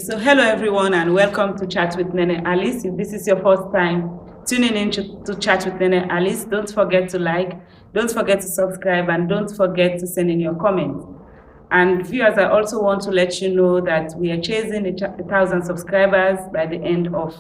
So hello everyone and welcome to Chat with Nene Alice. If this is your first time tuning in to Chat with Nene Alice, don't forget to like, don't forget to subscribe, and don't forget to send in your comments. And viewers, I also want to let you know that we are chasing 1,000 subscribers by the end of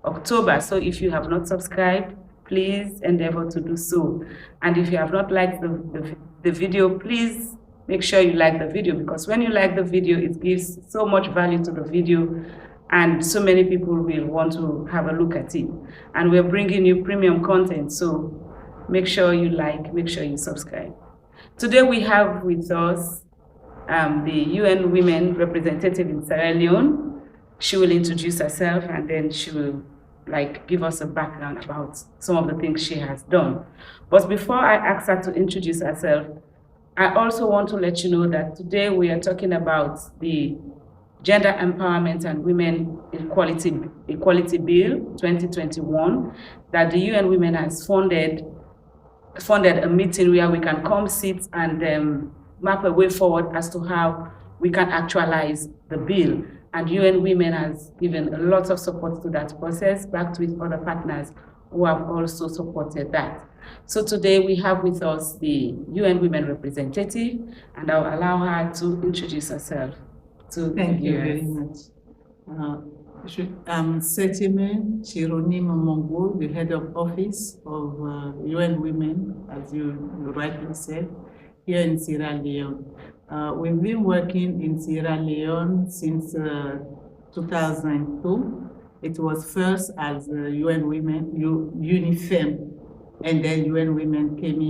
October. So if you have not subscribed, please endeavor to do so. And if you have not liked the video, please make sure you like the video, because when you like the video, it gives so much value to the video and so many people will want to have a look at it. And we're bringing you premium content, so make sure you like, make sure you subscribe. Today we have with us the UN Women representative in Sierra Leone. She will introduce herself and then she will give us a background about some of the things she has done. But before I ask her to introduce herself, I also want to let you know that today we are talking about the Gender Empowerment and Women Equality Bill 2021 that the UN Women has funded a meeting where we can come sit and map a way forward as to how we can actualize the bill. And UN Women has given a lot of support to that process, backed with other partners who have also supported that. So today we have with us the UN Women representative, and I'll allow her to introduce herself. Thank you very much. I'm Setcheme, Jeronime Mongbo, the head of office of UN Women, as you rightly said, here in Sierra Leone. We've been working in Sierra Leone since 2002. It was first as UN Women, UNIFEM, and then UN Women came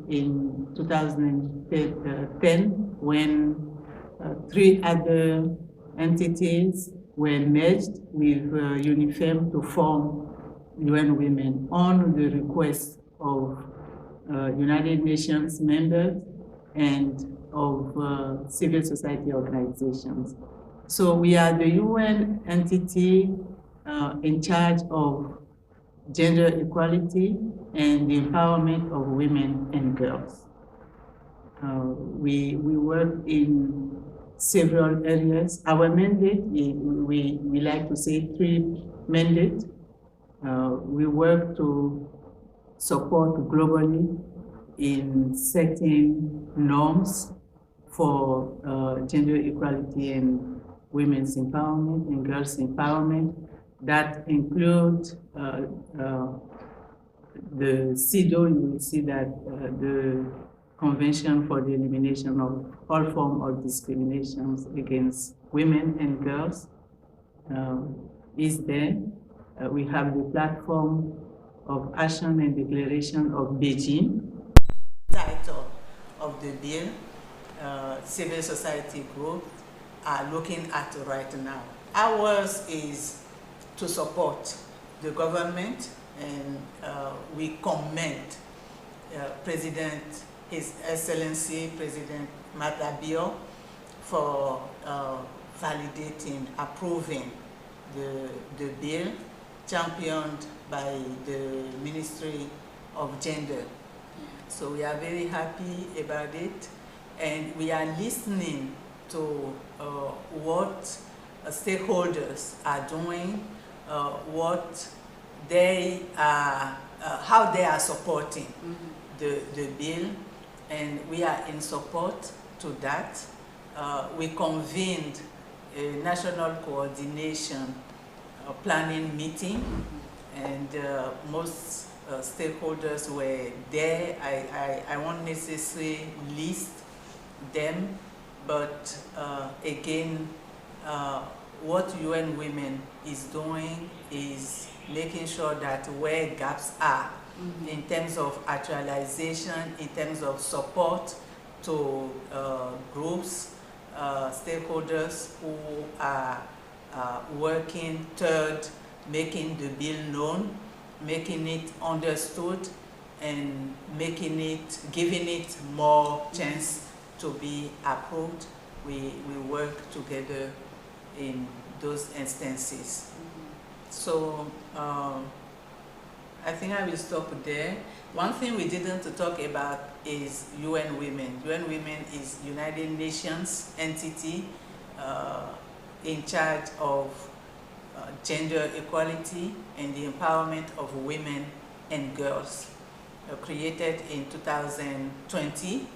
in 2010 when 3 other entities were merged with UNIFEM to form UN Women on the request of United Nations members and of civil society organizations. So we are the UN entity in charge of gender equality and the empowerment of women and girls. We work in several areas. Our mandate, we like to say 3 mandates. We work to support globally in setting norms for gender equality and women's empowerment and girls' empowerment. That includes the CEDAW. You will see that the Convention for the Elimination of All Forms of Discriminations Against Women and Girls is there. We have the Platform of Action and Declaration of Beijing. Title of the bill, civil society groups are looking at right now. Ours is to support the government, and we commend President, His Excellency President Matabio, for validating, approving the bill championed by the Ministry of Gender. So we are very happy about it, and we are listening to what stakeholders are doing, what they are, how they are supporting the bill, and we are in support to that. We convened a national coordination planning meeting, and most stakeholders were there. I won't necessarily list them, but again, what UN Women is doing is making sure that where gaps are in terms of actualization, in terms of support to groups, stakeholders who are working toward making the bill known, making it understood, and giving it more chance to be approved. We work together in those instances. So I think I will stop there. One thing we didn't talk about is UN Women. UN Women is United Nations entity in charge of gender equality and the empowerment of women and girls, created in 2020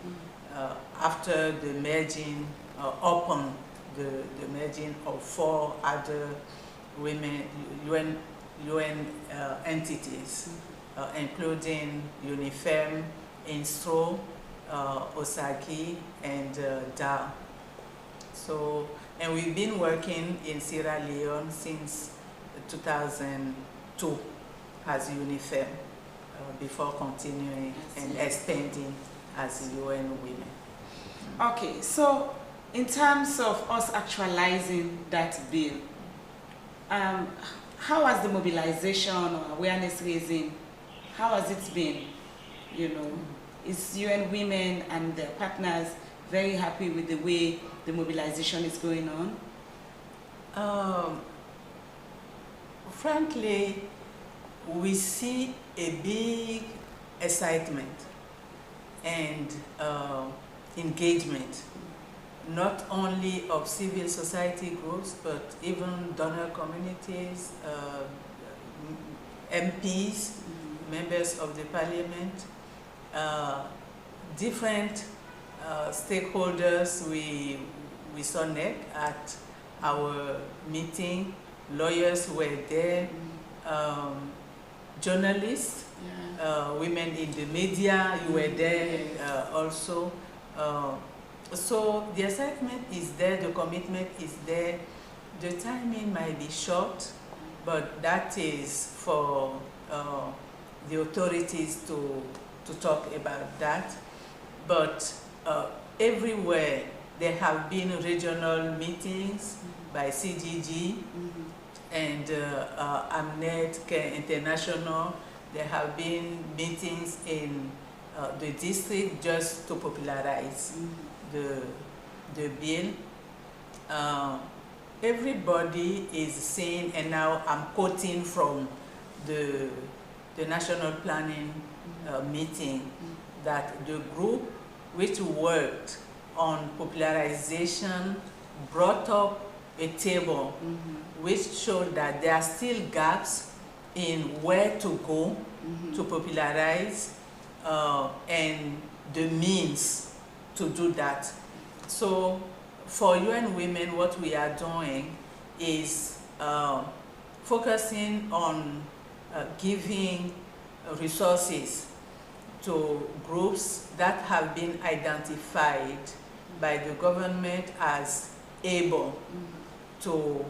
after the merging, upon the merging of 4 other women UN entities, including UNIFEM, INSTRO, OSAGI, and DAO. So, and we've been working in Sierra Leone since 2002 as UNIFEM, before continuing and expanding as UN Women. Okay, so in terms of us actualizing that bill, how has the mobilization or awareness raising, how has it been? You know, is UN Women and their partners very happy with the way the mobilization is going on? Frankly, we see a big excitement and engagement, not only of civil society groups, but even donor communities, MPs, members of the parliament, different stakeholders. We saw NEC at our meeting, lawyers were there, journalists, women in the media, you were there also. So the excitement is there, the commitment is there. The timing might be short, but that is for the authorities to talk about that. But everywhere there have been regional meetings by CGG and Amnet International. There have been meetings in the district just to popularize the bill. Everybody is saying, and now I'm quoting from the National Planning meeting, that the group which worked on popularization brought up a table which showed that there are still gaps in where to go to popularize and the means to do that. So for UN Women, what we are doing is focusing on giving resources to groups that have been identified by the government as able to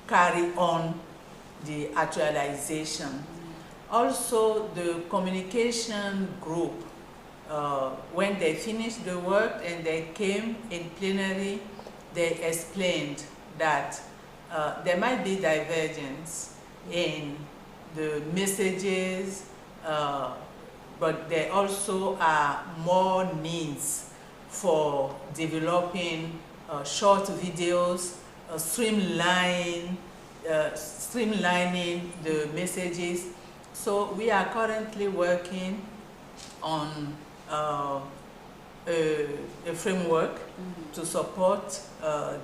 carry on the actualization. Also, the communication group, when they finished the work and they came in plenary, they explained that there might be divergence in the messages, but there also are more needs for developing short videos, streamlining the messages. So we are currently working on a framework to support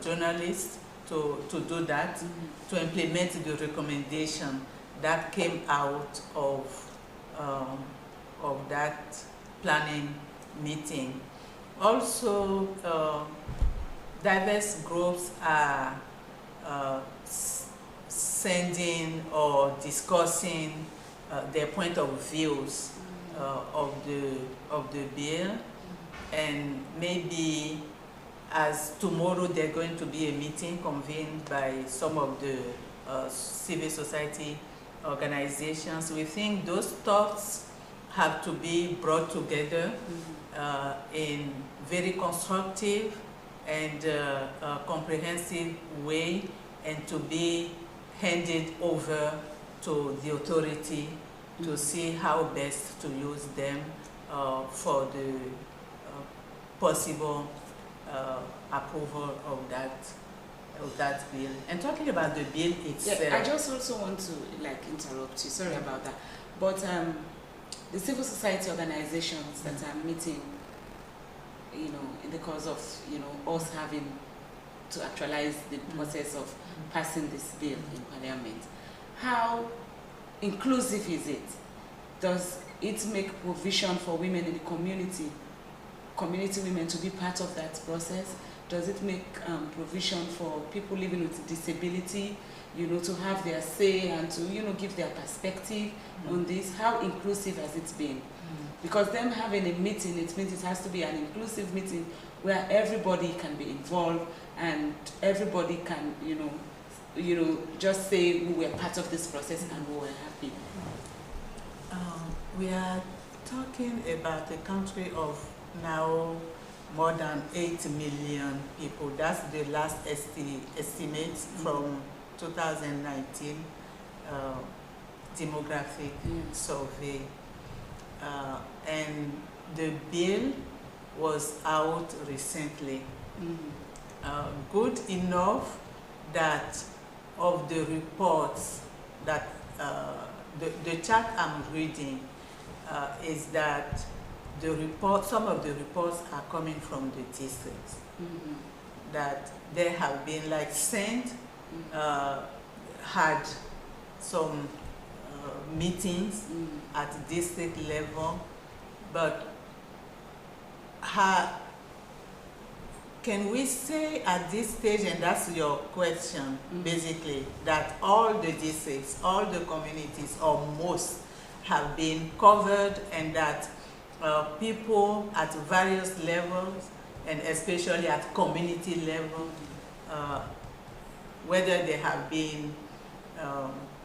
journalists to do that, to implement the recommendation that came out of that planning meeting. Also, diverse groups are sending or discussing their point of views of the bill, and maybe as tomorrow there's going to be a meeting convened by some of the civil society organizations. We think those thoughts have to be brought together in very constructive and comprehensive way, and to be handed over to the authority to see how best to use them for the possible approval of that bill. And talking about the bill itself. Yeah, I just also want to interrupt you. Sorry about that. But the civil society organizations that are meeting, in the course of us having to actualize the process of passing this bill in Parliament. How inclusive is it? Does it make provision for women in the community women to be part of that process? Does it make provision for people living with disability, to have their say and to, give their perspective on this? How inclusive has it been? Because them having a meeting, it means it has to be an inclusive meeting where everybody can be involved and everybody can, just say we were part of this process and we were happy. We are talking about a country of now more than 8 million people. That's the last estimate from 2019 demographic survey. And the bill was out recently. Good enough that of the reports that the chart I'm reading is that some of the reports are coming from the districts. That they have been sent, had some meetings at district level, but can we say at this stage, and that's your question, basically, that all the districts, all the communities, or most, have been covered, and that people at various levels, and especially at community level, whether they have been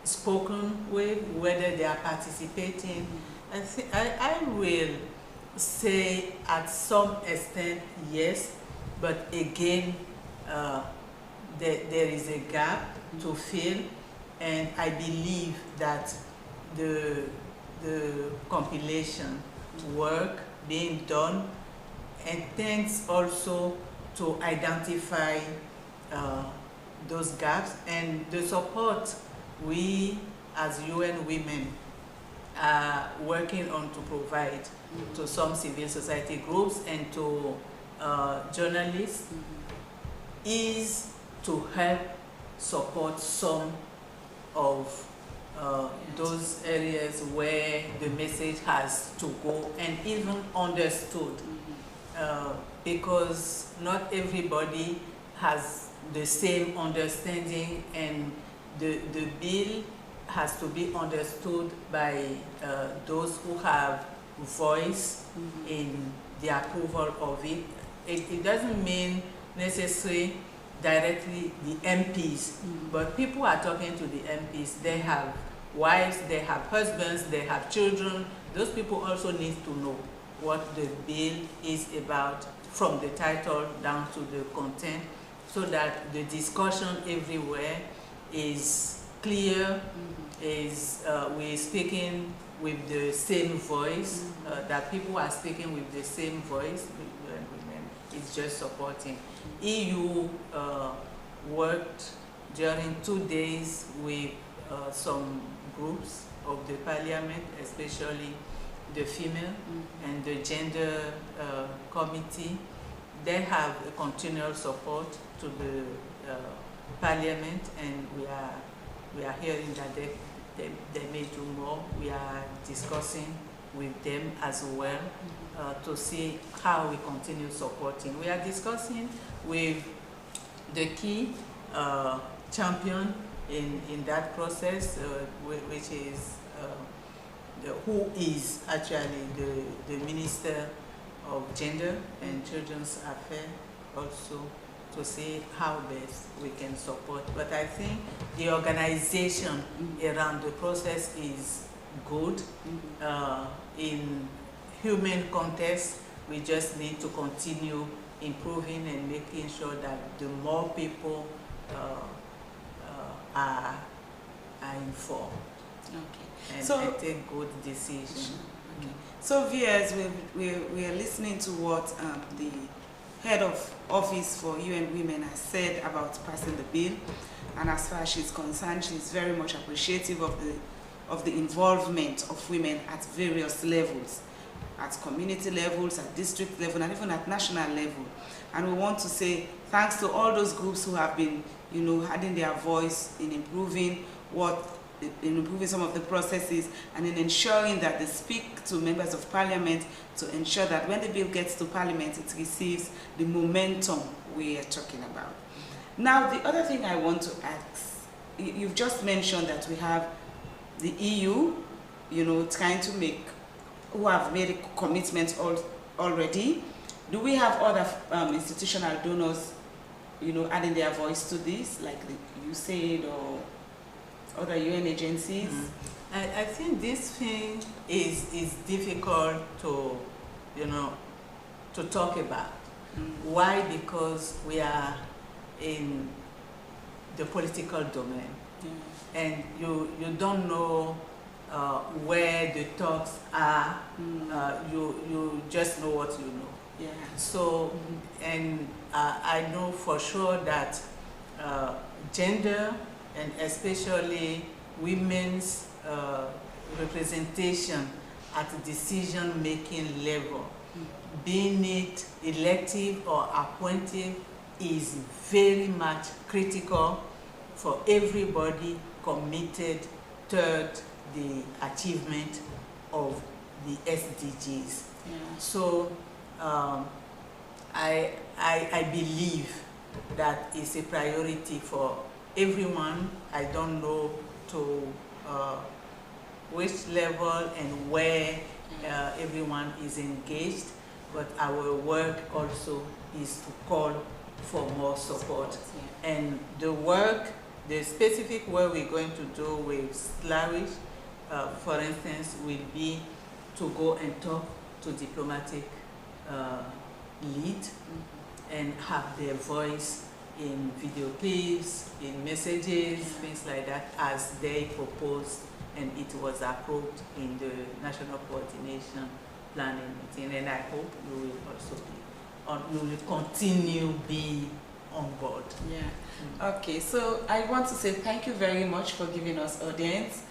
spoken with, whether they are participating, I will say at some extent yes, but again there is a gap to fill, and I believe that the compilation work being done intends also to identify those gaps, and the support we as UN Women are working on to provide to some civil society groups and to journalists is to help support some of those areas where the message has to go and even understood, because not everybody has the same understanding, and the bill has to be understood by those who have voice in the approval of it. It doesn't mean necessarily directly the MPs, but people are talking to the MPs. They have wives, they have husbands, they have children. Those people also need to know what the bill is about, from the title down to the content, so that the discussion everywhere is clear, is we're speaking with the same voice, that people are speaking with the same voice. It's just supporting. EU worked during 2 days with some groups of the parliament, especially the female and the gender committee. They have a continual support to the parliament, and we are hearing that they may do more. We are discussing with them as well to see how we continue supporting. We are discussing with the key champion in that process, which is who is actually the Minister of Gender and Children's Affairs, also to see how best we can support. But I think the organization around the process is good. In human context, we just need to continue improving and making sure that the more people are informed. Okay. And So take good decisions. okay. So viewers, we are listening to what the head of office for UN Women has said about passing the bill, and as far as she's concerned, she's very much appreciative of the involvement of women at various levels, at community levels, at district level, and even at national level. And we want to say thanks to all those groups who have been, you know, adding their voice in improving some of the processes and in ensuring that they speak to members of parliament to ensure that when the bill gets to parliament, it receives the momentum we are talking about. Now, the other thing I want to ask, you've just mentioned that we have the EU, you know, trying to who have made a commitment already. Do we have other institutional donors, you know, adding their voice to this, like the USAID or other UN agencies? I think this thing is difficult to, you know, to talk about. Why? Because we are in the political domain, and you don't know where the talks are. You just know what you know. Yeah. So, and I know for sure that gender and especially women's representation at the decision-making level, being it elective or appointed, is very much critical for everybody committed toward the achievement of the SDGs. Yeah. So I believe that it's a priority for everyone. I don't know to which level and where everyone is engaged, but our work also is to call for more support. Yeah. And the specific work we're going to do with Slavish, for instance, will be to go and talk to diplomatic lead and have their voice in video clips, in messages, things like that, as they proposed and it was approved in the National Coordination Planning meeting. And I hope you will also be you will continue be on board. Yeah. Okay, so I want to say thank you very much for giving us audience.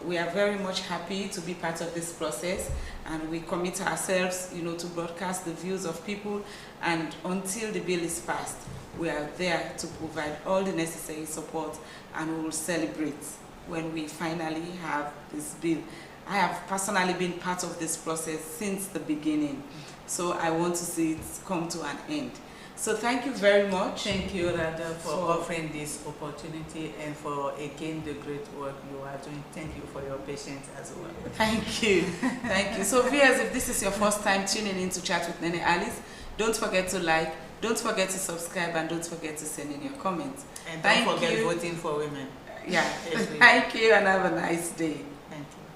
We are very much happy to be part of this process, and we commit ourselves, you know, to broadcast the views of people, and until the bill is passed, we are there to provide all the necessary support, and we will celebrate when we finally have this bill. I have personally been part of this process since the beginning, so I want to see it come to an end. So thank you very much. Thank you, Radha, for offering this opportunity and for, again, the great work you are doing. Thank you for your patience as well. Thank you. Thank you. So viewers, if this is your first time tuning in to Chat with Nene Alice, don't forget to like, don't forget to subscribe, and don't forget to send in your comments. And don't forget voting for women. Yeah. Thank you, and have a nice day. Thank you.